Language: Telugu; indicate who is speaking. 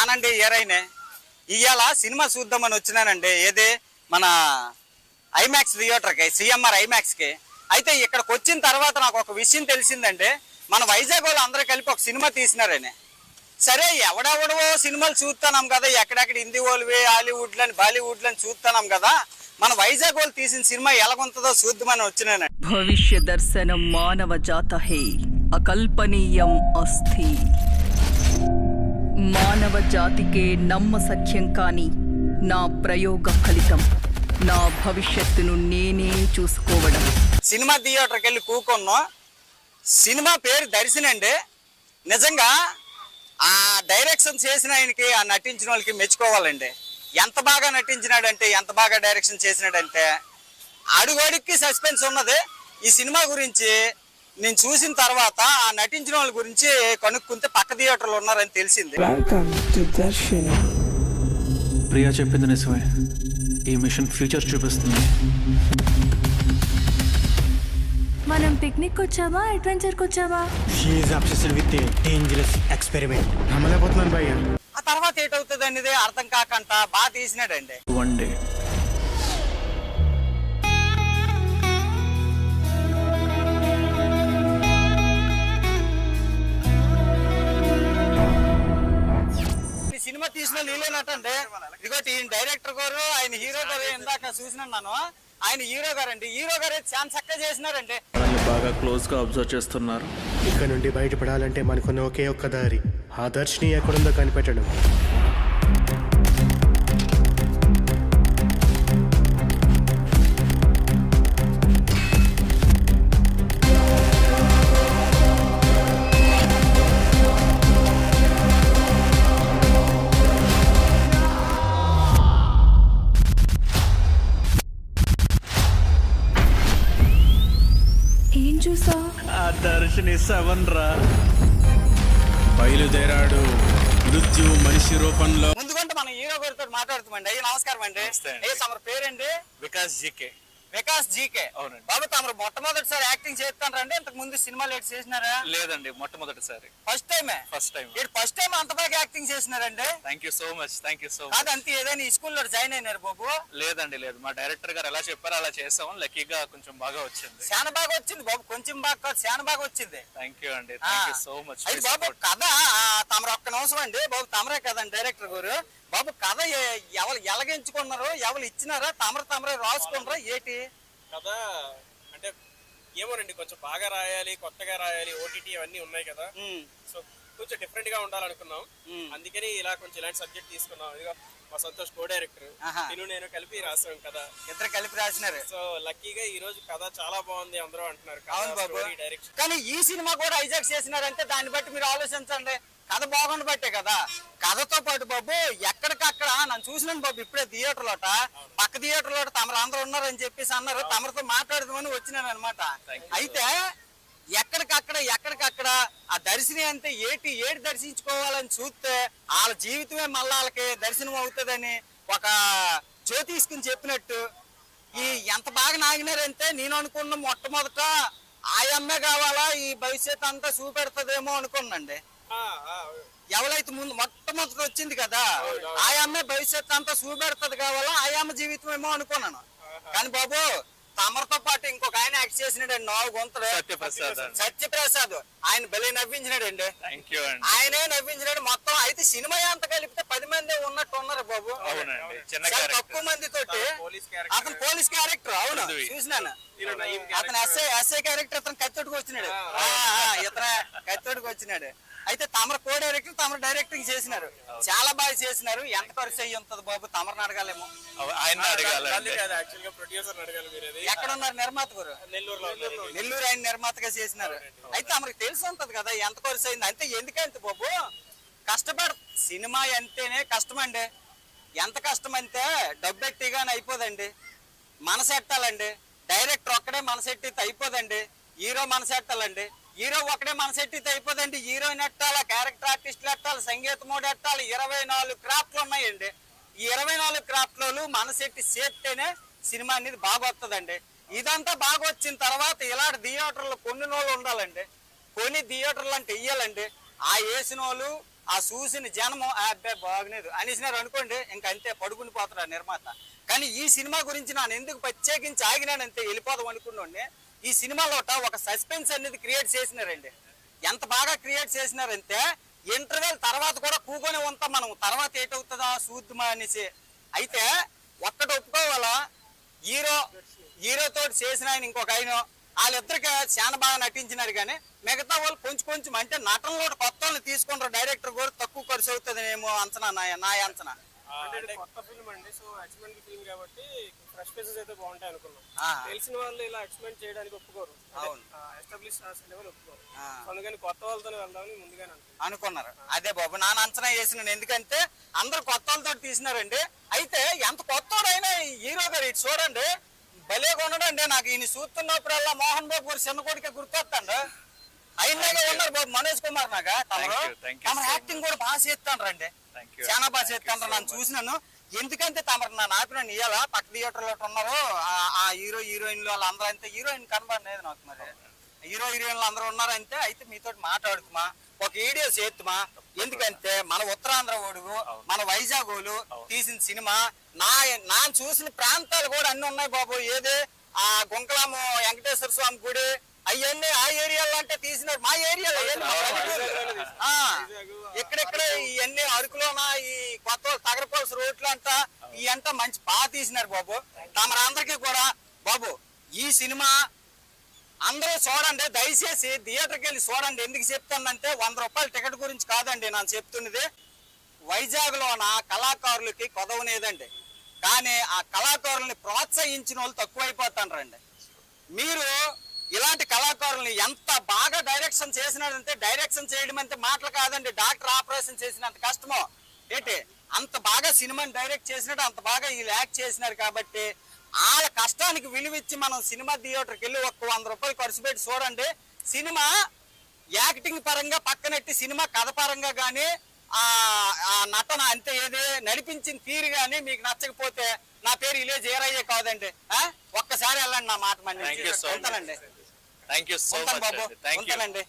Speaker 1: కానండి ఏరైనా ఇవాళ సినిమా చూద్దామని వచ్చినానండి. ఏది మన ఐమాక్స్ థియేటర్కి, సిఎంఆర్ ఐమాక్స్కి. అయితే ఇక్కడికి వచ్చిన తర్వాత నాకు ఒక విషయం తెలిసిందంటే, మన వైజాగ్ వాళ్ళు అందరూ కలిపి ఒక సినిమా తీసినారని. సరే ఎవడెవడో సినిమాలు చూస్తున్నాం కదా, ఎక్కడెక్కడ హిందీ వాళ్ళవి, హాలీవుడ్లని బాలీవుడ్లని చూస్తున్నాం కదా, మన వైజాగ్ వాళ్ళు తీసిన సినిమా ఎలాగుంటుందో చూద్దామని వచ్చినానండి.
Speaker 2: భవిష్య దర్శనం మానవ జాతహే అకల్పనీయం అస్థి. మానవ జాతికే నమ్మసఖ్యం కాని నా ప్రయోగ ఫలితం నా భవిష్యత్తును నేనే చూసుకోవడం.
Speaker 1: సినిమా థియేటర్కి వెళ్ళి కూకున్నాం. సినిమా పేరు దర్శనండి. నిజంగా ఆ డైరెక్షన్ చేసిన ఆయనకి, ఆ నటించిన వాళ్ళకి మెచ్చుకోవాలండి. ఎంత బాగా నటించినాడంటే, ఎంత బాగా డైరెక్షన్ చేసినాడంటే, అడుగడుక్కి సస్పెన్స్ ఉన్నది. ఈ సినిమా గురించి నేను చూసిన తర్వాత ఆ నటించిన వాళ్ళ గురించి కనుక్కుంటే పక్క థియేటర్లో ఉన్నారని తెలిసింది.
Speaker 3: ప్రియా చెప్పింది నిజమే, ఈ మిషన్ ఫ్యూచర్ చూపిస్తుంది.
Speaker 4: మనం పిక్నిక్ వచ్చామా, అడ్వెంచర్కి వచ్చామా?
Speaker 5: She is obsessed with dangerous experiment. నమ్మలేకపోతున్నాను భయ్య.
Speaker 1: ఆ తర్వాత ఏటవుతుంది అనేది అర్థం కాకంట బాగా తీసినాడండి.
Speaker 3: వన్ డే
Speaker 1: సినిమా తీసిన నీళ్ళేనటండి. ఇదిగోటి ఈయన డైరెక్టర్ గారు, ఆయన హీరో గారు. ఇందాక చూసినాను, ఆయన హీరో గారు అండి. హీరో గారు చాలా చక్కగా చేసినారండి.
Speaker 3: మనల్ని బాగా క్లోజ్ గా అబ్జర్వ్ చేస్తున్నారు.
Speaker 5: ఇక్కడ నుండి బయటపడాలంటే మనకున్న ఒకే ఒక్క దారి, ఆ దర్శిని ఎక్కడుందో కనిపెట్టడం.
Speaker 4: ఏం చూసా?
Speaker 3: ఆ దర్శని 7 రా.
Speaker 6: బయలుదేరాడు మృత్యు మనిషి రూపంలో.
Speaker 1: ముందుకుంటే మనం హీరో గారితో మాట్లాడుతామండి. అయ్యి నమస్కారం అండి. తమ పేరండి?
Speaker 6: వికాస్ జీకే.
Speaker 1: వికాస్ జీకే.
Speaker 6: అవునండి.
Speaker 1: బాబు తమరు మొట్టమొదటిసారి యాక్టింగ్ చేస్తానండి? ఇంతకు ముందు సినిమాలు ఏడు చేసినారా?
Speaker 6: లేదండి, మొట్టమొదటిసారి.
Speaker 1: ఫస్ట్ టైమే?
Speaker 6: First time.
Speaker 1: ఫస్ట్ టైం అంత బాగా యాక్టింగ్ చేసినారండి.
Speaker 6: Thank you so much.
Speaker 1: కాదు అంతే, ఏదైనా ఈ స్కూల్లో జాయిన్ అయినారు బాబు?
Speaker 6: లేదండి, లేదు. మా డైరెక్టర్ గారు ఎలా చెప్పారో అలా చేసాం. లక్కీగా కొంచెం బాగా వచ్చింది.
Speaker 1: చాలా బాగా వచ్చింది బాబు. కొంచెం బాగా కాదు, చాలా బాగా వచ్చింది.
Speaker 6: థ్యాంక్ యూ అండి. Thank you so much.
Speaker 1: అది బాబు కథ తమరు ఒక్క నిమిషం అండి బాబు. తమరే కదండి డైరెక్టర్ గారు. బాబు కథ ఎవరు ఎలాగెంచుకున్నారు, ఎవరు ఇచ్చినారా, తమరే రాసుకున్నారా ఏంటి
Speaker 7: కథ? అంటే ఏమోనండి, కొంచెం బాగా రాయాలి, కొత్తగా రాయాలి, ఓటీటీ అవన్నీ ఉన్నాయి కదా, సో కొంచెం డిఫరెంట్ గా ఉండాలనుకున్నాం. అందుకని ఇలా కొంచెం ఇలాంటి సబ్జెక్ట్ తీసుకున్నాం. ఇదిగో మా సంతోష్ కో డైరెక్టర్, నేను కలిపి రాసాం కదా,
Speaker 1: ఇద్దరు కలిపి రాసినారు.
Speaker 7: సో లక్కీగా ఈ రోజు కథ చాలా బాగుంది అందరూ అంటున్నారు.
Speaker 1: అవును బాబు.
Speaker 7: డైరెక్షన్
Speaker 1: కానీ ఈ సినిమా కూడా హైజాక్ చేసినారంటే దాన్ని బట్టి మీరు ఆలోచించండి. కథ బాగుండి బట్టే కదా. కథతో పాటు బాబు ఎక్కడికక్కడ నన్ను చూసినాను బాబు. ఇప్పుడే థియేటర్లోట, పక్క థియేటర్లో తమరు అందరూ ఉన్నారని చెప్పేసి అన్నారు. తమరితో మాట్లాడదామని వచ్చినాను అనమాట. అయితే ఎక్కడికక్కడ ఆ దర్శనం అంటే ఏటి దర్శించుకోవాలని చూస్తే వాళ్ళ జీవితమే మళ్ళీ వాళ్ళకి దర్శనం అవుతుందని ఒక జ్యోతిష్కుని చెప్పినట్టు ఈ ఎంత బాగా నాగినారంటే, నేను అనుకున్న మొట్టమొదట ఆయమ్మే కావాలా, ఈ భవిష్యత్ అంతా చూపెడతదేమో అనుకున్నాండి. ఎవరైతే ముందు మొట్టమొదటి వచ్చింది కదా, ఆయమ్మే భవిష్యత్ అంతా చూపెడతది కావాలా, ఆయమ్మ జీవితం ఏమో అనుకున్నాను. కానీ బాబు తమరితో పాటు ఇంకొక ఆయన యాక్ట్ చేసినాడండి, 4 గొంతుడు, సత్యప్రసాద్. ఆయన భలే నవ్వించినాడండి. ఆయనే నవ్వించినాడు మొత్తం. అయితే సినిమా అంతా కలిపితే 10 మంది ఉన్నట్టు ఉన్నారు బాబు. చాలా తక్కువ మంది తోటి. అతను పోలీస్ క్యారెక్టర్. అవును, చూసినాను. అతను ఎస్ఐ క్యారెక్టర్. అతను కత్తోటికి వచ్చినాడు. ఇతను కత్తోటికి వచ్చినాడు. అయితే తమరు కో డైరెక్టర్, తమరు డైరెక్టింగ్ చేసినారు. చాలా బాగా చేసినారు. ఎంత ఖర్చు అయ్యి ఉంటది బాబు? తమరుని అడగాలేమో. ఎక్కడ ఉన్నారు నిర్మాత గారు? నెల్లూరు. ఆయన నిర్మాతగా చేసినారు. అయితే తమరికి తెలిసి ఉంటది కదా ఎంత ఖర్చు అయింది. అంటే ఎందుకంటే బాబు సినిమా అంటేనే కష్టం అండి. ఎంత కష్టం అంటే డబ్బెట్టిగానే అయిపోదండి. మనసెట్టాలండి. డైరెక్టర్ ఒక్కడే మనసెట్టితే అయిపోదండి. హీరో మనసెట్టాలండి. హీరో ఒకటే మనసెట్టితే అయిపోదండి. హీరోయిన్ ఎట్టాలి, క్యారెక్టర్ ఆర్టిస్టులు ఎట్టాలి, సంగీతమోడు ఎట్టాలి. 24 క్రాఫ్ట్లు ఉన్నాయండి. ఈ 24 క్రాఫ్ట్లు మనసెట్టి చేస్తేనే సినిమా అనేది బాగా వస్తుందండి. ఇదంతా బాగా వచ్చిన తర్వాత ఇలాంటి థియేటర్లు కొన్ని నోళ్ళు ఉండాలండి. కొన్ని థియేటర్లు అంటే ఇయ్యాలండి. ఆ వేసిన వాళ్ళు ఆ చూసిన జనము అబ్బాయి బాగులేదు అనేసినారు అనుకోండి, ఇంక అంతే పడుకుని పోతారు ఆ నిర్మాత. కానీ ఈ సినిమా గురించి నేను ఎందుకు ప్రత్యేకించి ఆగినానంతే వెళ్ళిపోదాం అనుకున్నాండి, ఈ సినిమాలో ఒక సస్పెన్స్ అనేది క్రియేట్ చేసినారండి. ఎంత బాగా క్రియేట్ చేసినారంటే ఇంటర్వెల్ తర్వాత కూడా కూకొని ఉంటాం మనం, తర్వాత ఏటవుతుందా చూద్దామా అనేసి. అయితే ఒక్కటి ఒప్పుకోవాలా, హీరోతో చేసిన ఆయన ఇంకొక ఆయన, వాళ్ళిద్దరికి చాలా బాగా నటించినారు. కానీ మిగతా వాళ్ళు కొంచెం అంటే నటనలో కొత్త వాళ్ళని తీసుకుంటారు. డైరెక్టర్ కూడా తక్కువ ఖర్చు అవుతుందేమో అంచనా, నా అంచనా.
Speaker 7: అంటే కొత్త ఫిల్మ్ అండి, సో ఎక్స్పెరిమెంటల్ ఫిల్మ్ కాబట్టి ఫ్రెష్ ఫేసెస్ అయితే బాగుంటాయి అనుకున్నాం.
Speaker 1: ఆ.
Speaker 7: తెలిసిన వాళ్ళు ఇలా ఎక్స్పెరిమెంట్ చేయడానికి ఒప్పుకోరు,
Speaker 1: అవును.
Speaker 7: ఎస్టాబ్లిష్ లెవెల్ ఒప్పుకోరు.
Speaker 1: ఆ.
Speaker 7: అందుకని కొత్త వాళ్ళతో వెళ్దామని ముందుగానే
Speaker 1: అనుకున్నారు. అదే బాబు నా అంచనా వేసినాను, ఎందుకంటే అందరు కొత్త వాళ్ళతో తీసినారండి. అయితే ఎంత కొత్తోడైనా హీరో గారు ఇటు చూడండి భలేగా ఉన్నాడండి. నాకు ఈయన చూస్తున్నప్పుడల్లా మోహన్ బాబు గారు చిన్న కొడుకే గుర్తొస్తాడు. అయినాగా ఉన్నారు బాబు మనోజ్ కుమార్ నాగా. తమ యాక్టింగ్ కూడా బాగా చేస్తాను రండి, చాలా బాగా చేస్తాను. నన్ను చూసినాను, ఎందుకంటే తమరు నా నాపిన ఇయ్యాల పక్క థియేటర్ లో ఉన్నారు ఆ హీరోయిన్లు వాళ్ళందరూ. అంతే హీరోయిన్ కనబడలేదు నాకు, మరి హీరోయిన్లు అందరూ ఉన్నారంటే. అయితే మీతో మాట్లాడుకుమా, ఒక వీడియో చేద్దామా, ఎందుకంటే మన ఉత్తరాంధ్ర ఓడుగు మన వైజాగ్ ఓలు తీసిన సినిమా. నా చూసిన ప్రాంతాలు కూడా అన్ని ఉన్నాయి బాబు. ఏది ఆ గుంకలాము వెంకటేశ్వర స్వామి గుడి అవన్నీ ఆ ఏరియాలో అంటే తీసినారు. మా ఏరియాలో ఎక్కడెక్కడ ఇవన్నీ అరకులోన ఈ కొత్త తగరపోల్స్ రోడ్లు అంట ఈ అంతా మంచి బాగా తీసినారు బాబు. తమరందరికీ కూడా బాబు ఈ సినిమా అందరూ చూడండి, దయచేసి థియేటర్కి వెళ్ళి చూడండి. ఎందుకు చెప్తానంటే 100 రూపాయల టికెట్ గురించి కాదండి నేను చెప్తున్నది. వైజాగ్ లోన కళాకారులకి కొదవనేదండి, కానీ ఆ కళాకారుల్ని ప్రోత్సహించిన వాళ్ళు తక్కువైపోతారండి. మీరు ఇలాంటి కళాకారుల్ని ఎంత బాగా డైరెక్షన్ చేసినాడంటే, డైరెక్షన్ చేయడం అంటే మాటలు కాదండి, డాక్టర్ ఆపరేషన్ చేసినంత కష్టమో ఏంటి, అంత బాగా సినిమాని డైరెక్ట్ చేసినట్టు అంత బాగా వీళ్ళు యాక్ట్ చేసినారు. కాబట్టి వాళ్ళ కష్టానికి విలువిచ్చి మనం సినిమా థియేటర్కి వెళ్ళి 100 రూపాయలు ఖర్చు పెట్టి చూడండి. సినిమా యాక్టింగ్ పరంగా పక్కనెట్టి సినిమా కథ పరంగా కానీ ఆ నటన అంతే ఏది నడిపించిన తీరు కానీ మీకు నచ్చకపోతే నా పేరు విలేజ్ ఏరయ్యే కాదండి. ఒక్కసారి వెళ్ళండి, నా మాట మళ్ళీ ఉంటానండి.
Speaker 6: Thank you so much.
Speaker 1: బాబు ఉంటానండి.